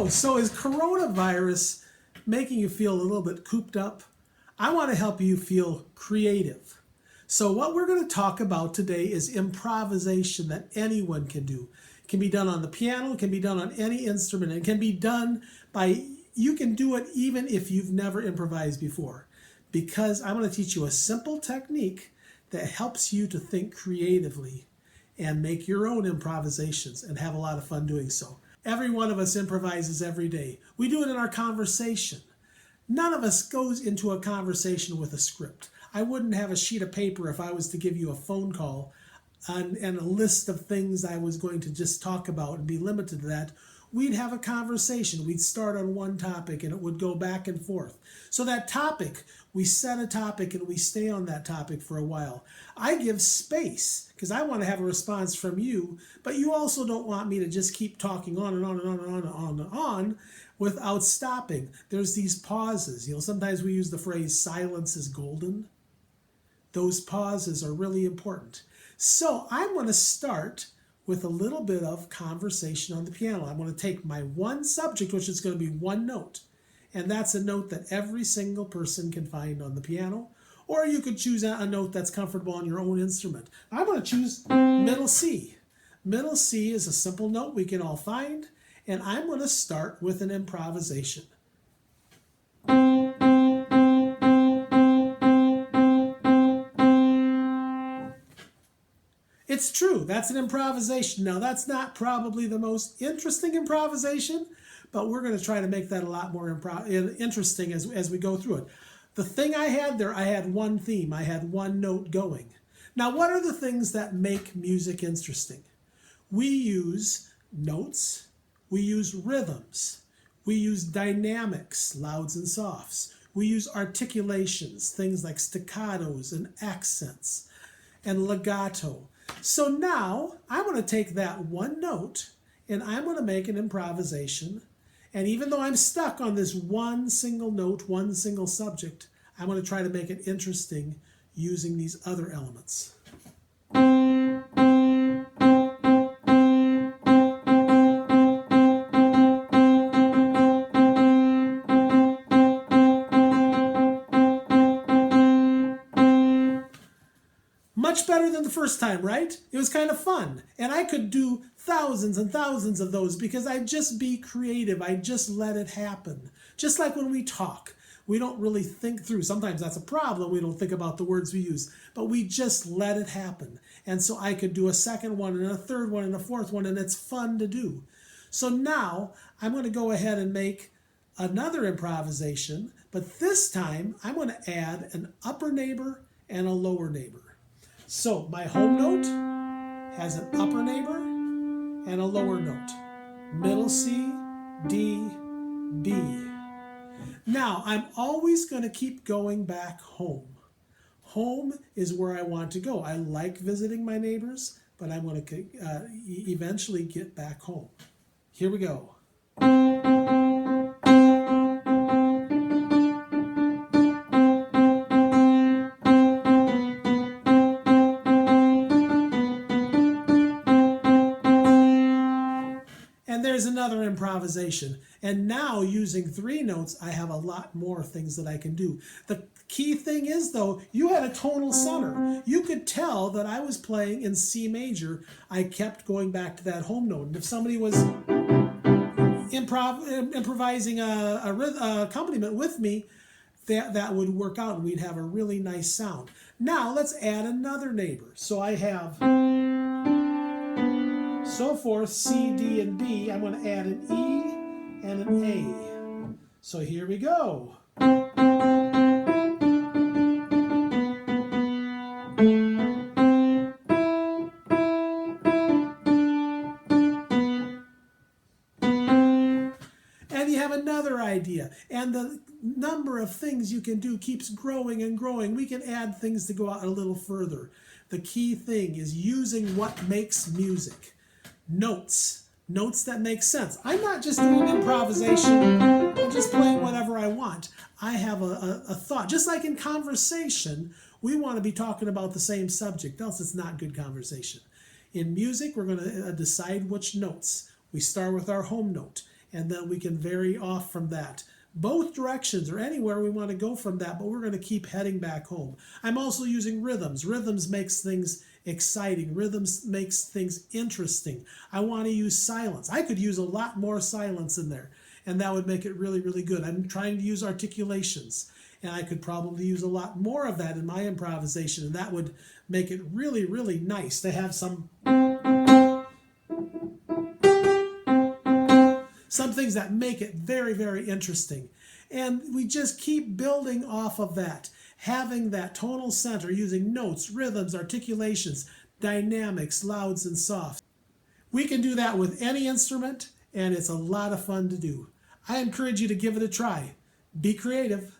So is coronavirus making you feel a little bit cooped up? I want to help you feel creative. So what we're going to talk about today is improvisation that anyone can do. It can be done on the piano, it can be done on any instrument, it can be done by, you can do it even if you've never improvised before. Because I'm going to teach you a simple technique that helps you to think creatively and make your own improvisations and have a lot of fun doing so. Every one of us improvises every day. We do it in our conversation. None of us goes into a conversation with a script. I wouldn't have a sheet of paper if I was to give you a phone call and a list of things I was going to just talk about and be limited to that. We'd have a conversation. We'd start on one topic and it would go back and forth. So that topic, we set a topic and we stay on that topic for a while. I give space because I want to have a response from you, but you also don't want me to just keep talking on and on and on and on and on and on without stopping. There's these pauses. Sometimes we use the phrase silence is golden. Those pauses are really important. So I'm going to start with a little bit of conversation on the piano. I'm going to take my one subject, which is going to be one note, and that's a note that every single person can find on the piano, or you could choose a note that's comfortable on your own instrument. I'm going to choose middle C. Middle C is a simple note we can all find, and I'm going to start with an improvisation. It's true, that's an improvisation. Now, that's not probably the most interesting improvisation, but we're going to try to make that a lot more interesting as we go through it. The thing I had there, I had one theme. I had one note going. Now, what are the things that make music interesting? We use notes. We use rhythms. We use dynamics, louds and softs. We use articulations, things like staccatos and accents and legato. So now I'm going to take that one note and I'm going to make an improvisation. And even though I'm stuck on this one single note, one single subject, I'm going to try to make it interesting using these other elements. Much better than the first time, right? It was kind of fun. And I could do thousands and thousands of those because I'd just be creative. I'd just let it happen. Just like when we talk, we don't really think through. Sometimes that's a problem. We don't think about the words we use, but we just let it happen. And so I could do a second one and a third one and a fourth one, and it's fun to do. So now I'm going to go ahead and make another improvisation, but this time I'm going to add an upper neighbor and a lower neighbor. So my home note has an upper neighbor and a lower note. Middle C, D, B. Now I'm always going to keep going back home. Home is where I want to go. I like visiting my neighbors, but I'm going to eventually get back home. Here we go. And there's another improvisation. And now using three notes, I have a lot more things that I can do. The key thing is, though, you had a tonal center. You could tell that I was playing in C major. I kept going back to that home note. And if somebody was improvising a accompaniment with me, that would work out and we'd have a really nice sound. Now let's add another neighbor. So I have so forth, C, D, and B. I'm going to add an E and an A. So here we go. And you have another idea. And the number of things you can do keeps growing and growing. We can add things to go out a little further. The key thing is using what makes music. Notes that make sense. I'm not just doing improvisation. I'm just playing whatever I want. I have a thought. Just like in conversation, we want to be talking about the same subject, else it's not good conversation. In music, we're going to decide which notes. We start with our home note. and then we can vary off from that. Both directions or anywhere we want to go from that, but we're going to keep heading back home. I'm also using rhythms. Rhythms makes things exciting. Rhythms makes things interesting. I want to use silence. I could use a lot more silence in there, and that would make it really, really good. I'm trying to use articulations, and I could probably use a lot more of that in my improvisation, and that would make it really, really nice to have some things that make it very, very interesting. And we just keep building off of that, having that tonal center, using notes, rhythms, articulations, dynamics, louds, and softs. We can do that with any instrument, and it's a lot of fun to do. I encourage you to give it a try. Be creative.